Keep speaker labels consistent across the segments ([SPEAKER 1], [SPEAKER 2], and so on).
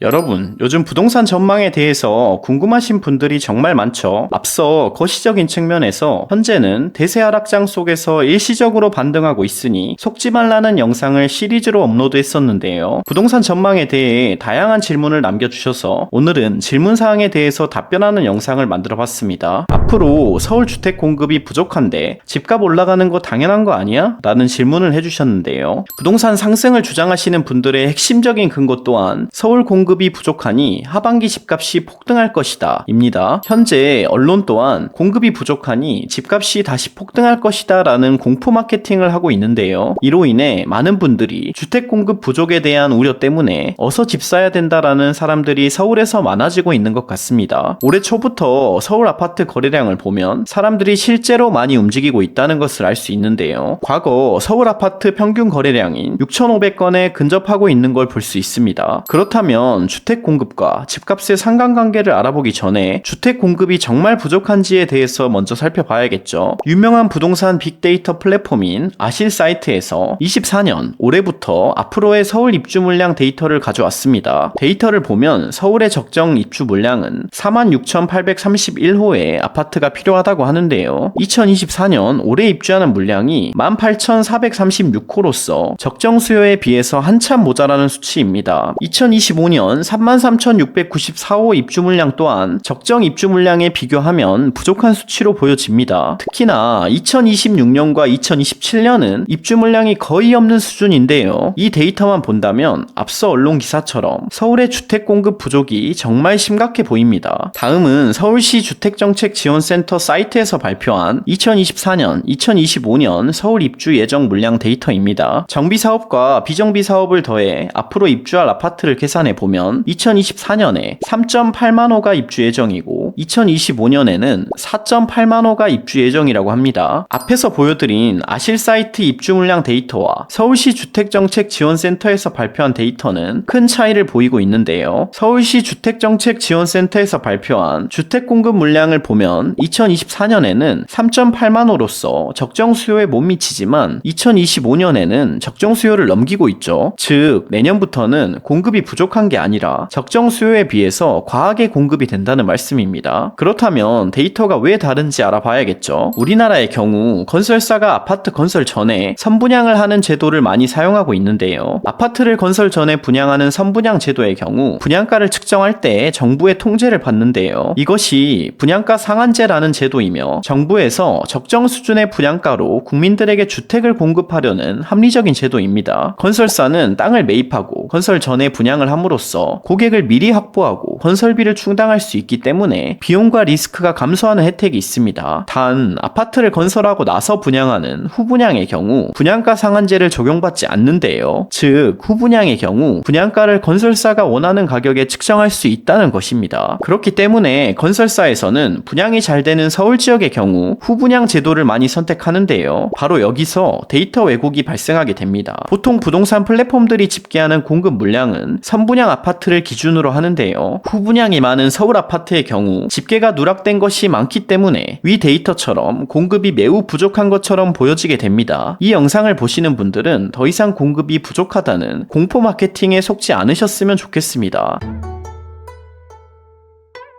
[SPEAKER 1] 여러분, 요즘 부동산 전망에 대해서 궁금하신 분들이 정말 많죠. 앞서 거시적인 측면에서 현재는 대세 하락장 속에서 일시적으로 반등하고 있으니 속지 말라는 영상을 시리즈로 업로드했었는데요. 부동산 전망에 대해 다양한 질문을 남겨주셔서 오늘은 질문사항에 대해서 답변하는 영상을 만들어봤습니다. 앞으로 서울 주택 공급이 부족한데 집값 올라가는 거 당연한 거 아니야? 라는 질문을 해주셨는데요. 부동산 상승을 주장하시는 분들의 핵심적인 근거 또한 서울 공급이 부족하니 하반기 집값이 폭등할 것이다 입니다. 현재 언론 또한 공급이 부족하니 집값이 다시 폭등할 것이다 라는 공포 마케팅을 하고 있는데요. 이로 인해 많은 분들이 주택 공급 부족에 대한 우려 때문에 어서 집 사야 된다라는 사람들이 서울에서 많아지고 있는 것 같습니다. 올해 초부터 서울 아파트 거래량을 보면 사람들이 실제로 많이 움직이고 있다는 것을 알 수 있는데요. 과거 서울 아파트 평균 거래량인 6,500건에 근접하고 있는 걸 볼 수 있습니다. 그렇다면 주택 공급과 집값의 상관관계를 알아보기 전에 주택 공급이 정말 부족한지에 대해서 먼저 살펴봐야겠죠. 유명한 부동산 빅데이터 플랫폼인 아실 사이트에서 24년 올해부터 앞으로의 서울 입주 물량 데이터를 가져왔습니다. 데이터를 보면 서울의 적정 입주 물량은 46,831호의 아파트가 필요하다고 하는데요. 2024년 올해 입주하는 물량이 18,436호로서 적정 수요에 비해서 한참 모자라는 수치입니다. 2025년 33,694호 입주 물량 또한 적정 입주 물량에 비교하면 부족한 수치로 보여집니다. 특히나 2026년과 2027년은 입주 물량이 거의 없는 수준인데요. 이 데이터만 본다면 앞서 언론 기사처럼 서울의 주택 공급 부족이 정말 심각해 보입니다. 다음은 서울시 주택정책지원센터 사이트에서 발표한 2024년, 2025년 서울 입주 예정 물량 데이터입니다. 정비사업과 비정비사업을 더해 앞으로 입주할 아파트를 계산해 보면 2024년에 3.8만 호가 입주 예정이고 2025년에는 4.8만 호가 입주 예정이라고 합니다. 앞에서 보여드린 아실 사이트 입주 물량 데이터와 서울시 주택정책지원센터에서 발표한 데이터는 큰 차이를 보이고 있는데요. 서울시 주택정책지원센터에서 발표한 주택 공급 물량을 보면 2024년에는 3.8만 호로서 적정 수요에 못 미치지만 2025년에는 적정 수요를 넘기고 있죠. 즉 내년부터는 공급이 부족한 게 아니라 적정 수요에 비해서 과하게 공급이 된다는 말씀입니다. 그렇다면 데이터가 왜 다른지 알아봐야겠죠. 우리나라의 경우 건설사가 아파트 건설 전에 선분양을 하는 제도를 많이 사용하고 있는데요. 아파트를 건설 전에 분양하는 선분양 제도의 경우 분양가를 측정할 때 정부의 통제를 받는데요. 이것이 분양가 상한제라는 제도이며 정부에서 적정 수준의 분양가로 국민들에게 주택을 공급하려는 합리적인 제도입니다. 건설사는 땅을 매입하고 건설 전에 분양을 함으로써 고객을 미리 확보하고 건설비를 충당할 수 있기 때문에 비용과 리스크가 감소하는 혜택이 있습니다. 단 아파트를 건설하고 나서 분양하는 후분양의 경우 분양가 상한제를 적용받지 않는데요. 즉 후분양의 경우 분양가를 건설사가 원하는 가격에 측정할 수 있다는 것입니다. 그렇기 때문에 건설사에서는 분양이 잘 되는 서울 지역의 경우 후분양 제도를 많이 선택하는데요. 바로 여기서 데이터 왜곡이 발생하게 됩니다. 보통 부동산 플랫폼들이 집계하는 공급 물량은 선분양 아파트를 기준으로 하는데요. 후분양이 많은 서울 아파트의 경우 집계가 누락된 것이 많기 때문에 위 데이터처럼 공급이 매우 부족한 것처럼 보여지게 됩니다. 이 영상을 보시는 분들은 더 이상 공급이 부족하다는 공포 마케팅에 속지 않으셨으면 좋겠습니다.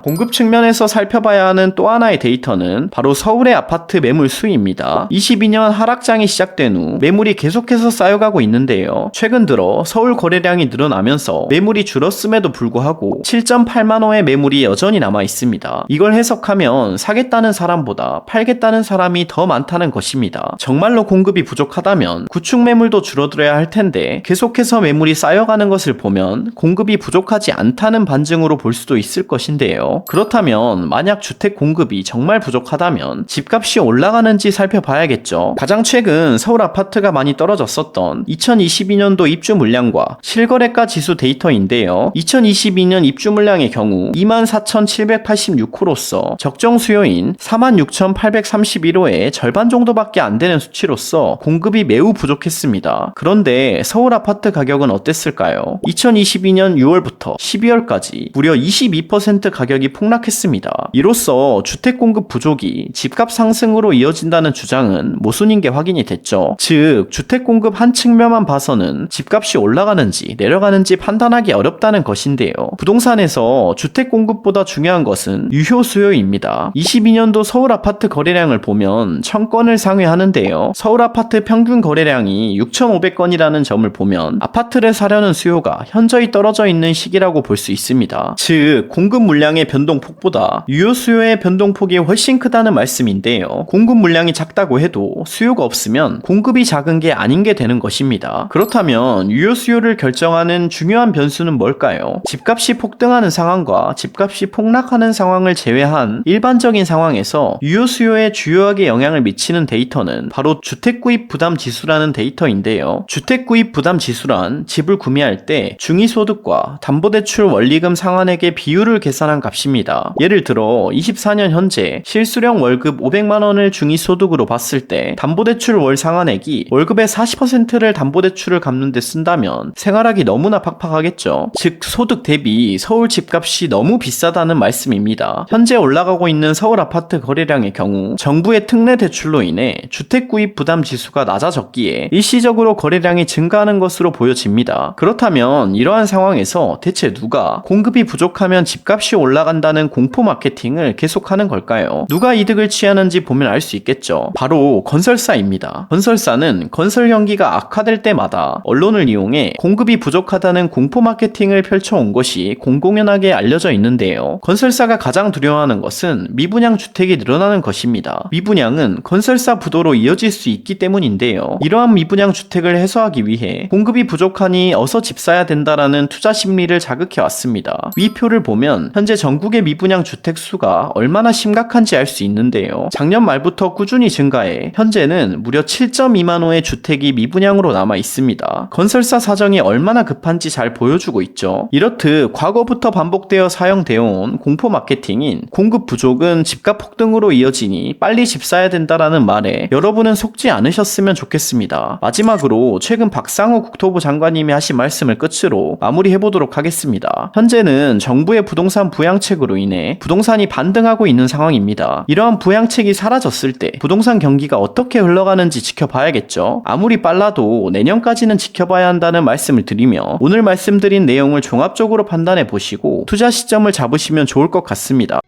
[SPEAKER 1] 공급 측면에서 살펴봐야 하는 또 하나의 데이터는 바로 서울의 아파트 매물 수입니다. 22년 하락장이 시작된 후 매물이 계속해서 쌓여가고 있는데요. 최근 들어 서울 거래량이 늘어나면서 매물이 줄었음에도 불구하고 7.8만 호의 매물이 여전히 남아 있습니다. 이걸 해석하면 사겠다는 사람보다 팔겠다는 사람이 더 많다는 것입니다. 정말로 공급이 부족하다면 구축 매물도 줄어들어야 할 텐데 계속해서 매물이 쌓여가는 것을 보면 공급이 부족하지 않다는 반증으로 볼 수도 있을 것인데요. 그렇다면 만약 주택 공급이 정말 부족하다면 집값이 올라가는지 살펴봐야겠죠. 가장 최근 서울 아파트가 많이 떨어졌었던 2022년도 입주 물량과 실거래가 지수 데이터인데요. 2022년 입주 물량의 경우 24,786호로서 적정 수요인 46,831호의 절반 정도밖에 안 되는 수치로서 공급이 매우 부족했습니다. 그런데 서울 아파트 가격은 어땠을까요? 2022년 6월부터 12월까지 무려 22% 가격이 가격이 폭락했습니다. 이로써 주택 공급 부족이 집값 상승으로 이어진다는 주장은 모순인 게 확인이 됐죠. 즉 주택 공급 한 측면만 봐서는 집값이 올라가는지 내려가는지 판단하기 어렵다는 것인데요. 부동산에서 주택 공급보다 중요한 것은 유효 수요입니다. 22년도 서울 아파트 거래량을 보면 1000건을 상회하는데요. 서울 아파트 평균 거래량이 6,500건이라는 점을 보면 아파트를 사려는 수요가 현저히 떨어져 있는 시기라고 볼 수 있습니다. 즉 공급 물량의 변동폭보다 유효 수요의 변동폭이 훨씬 크다는 말씀인데요. 공급 물량이 작다고 해도 수요가 없으면 공급이 작은 게 아닌 게 되는 것입니다. 그렇다면 유효 수요를 결정하는 중요한 변수는 뭘까요? 집값이 폭등하는 상황과 집값이 폭락하는 상황을 제외한 일반적인 상황에서 유효 수요에 주요하게 영향을 미치는 데이터는 바로 주택구입 부담 지수라는 데이터인데요. 주택구입 부담 지수란 집을 구매할 때 중위소득과 담보대출 원리금 상환액의 비율을 계산한 값입니다. 예를 들어 24년 현재 실수령 월급 500만원을 중위소득으로 봤을 때 담보대출 월 상환액이 월급의 40%를 담보대출을 갚는 데 쓴다면 생활하기 너무나 팍팍하겠죠. 즉 소득 대비 서울 집값이 너무 비싸다는 말씀입니다. 현재 올라가고 있는 서울 아파트 거래량의 경우 정부의 특례 대출로 인해 주택 구입 부담 지수가 낮아졌기에 일시적으로 거래량이 증가하는 것으로 보여집니다. 그렇다면 이러한 상황에서 대체 누가 공급이 부족하면 집값이 올라간다는 공포 마케팅을 계속하는 걸까요? 누가 이득을 취하는지 보면 알 수 있겠죠. 바로 건설사입니다. 건설사는 건설 경기가 악화될 때마다 언론을 이용해 공급이 부족하다는 공포 마케팅을 펼쳐온 것이 공공연하게 알려져 있는데요. 건설사가 가장 두려워하는 것은 미분양 주택이 늘어나는 것입니다. 미분양은 건설사 부도로 이어질 수 있기 때문인데요. 이러한 미분양 주택을 해소하기 위해 공급이 부족하니 어서 집 사야 된다라는 투자 심리를 자극해 왔습니다. 위 표를 보면 현재 전국의 미분양 주택 수가 얼마나 심각한지 알 수 있는데요. 작년 말부터 꾸준히 증가해 현재는 무려 7.2만 호의 주택이 미분양으로 남아 있습니다. 건설사 사정이 얼마나 급한지 잘 보여주고 있죠. 이렇듯 과거부터 반복되어 사용되어 온 공포 마케팅인 공급 부족은 집값 폭등으로 이어지니 빨리 집 사야 된다라는 말에 여러분은 속지 않으셨으면 좋겠습니다. 마지막으로 최근 박상호 국토부 장관님이 하신 말씀을 끝으로 마무리해보도록 하겠습니다. 현재는 정부의 부동산 부양책으로 인해 부동산이 반등하고 있는 상황입니다. 이러한 부양책이 사라졌을 때 부동산 경기가 어떻게 흘러가는지 지켜봐야겠죠. 아무리 빨라도 내년까지는 지켜봐야 한다는 말씀을 드리며 오늘 말씀드린 내용을 종합적으로 판단해 보시고 투자 시점을 잡으시면 좋을 것 같습니다.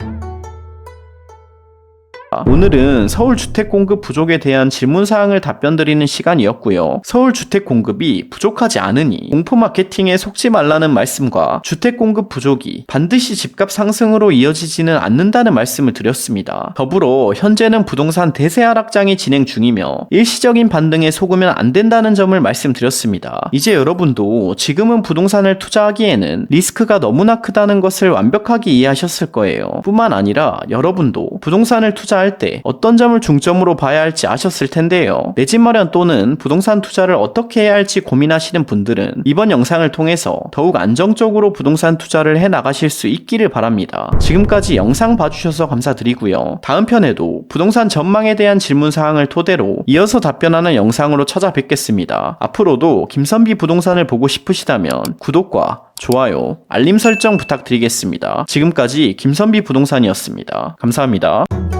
[SPEAKER 1] 오늘은 서울 주택 공급 부족에 대한 질문사항을 답변드리는 시간이었고요. 서울 주택 공급이 부족하지 않으니 공포 마케팅에 속지 말라는 말씀과 주택 공급 부족이 반드시 집값 상승으로 이어지지는 않는다는 말씀을 드렸습니다. 더불어 현재는 부동산 대세 하락장이 진행 중이며 일시적인 반등에 속으면 안 된다는 점을 말씀드렸습니다. 이제 여러분도 지금은 부동산을 투자하기에는 리스크가 너무나 크다는 것을 완벽하게 이해하셨을 거예요. 뿐만 아니라 여러분도 부동산을 투자할 때 어떤 점을 중점으로 봐야 할지 아셨을 텐데요. 내 집 마련 또는 부동산 투자를 어떻게 해야 할지 고민하시는 분들은 이번 영상을 통해서 더욱 안정적으로 부동산 투자를 해 나가실 수 있기를 바랍니다. 지금까지 영상 봐주셔서 감사드리고요. 다음 편에도 부동산 전망에 대한 질문사항을 토대로 이어서 답변하는 영상으로 찾아뵙겠습니다. 앞으로도 김선비 부동산을 보고 싶으시다면 구독과 좋아요, 알림 설정 부탁드리겠습니다. 지금까지 김선비 부동산이었습니다. 감사합니다.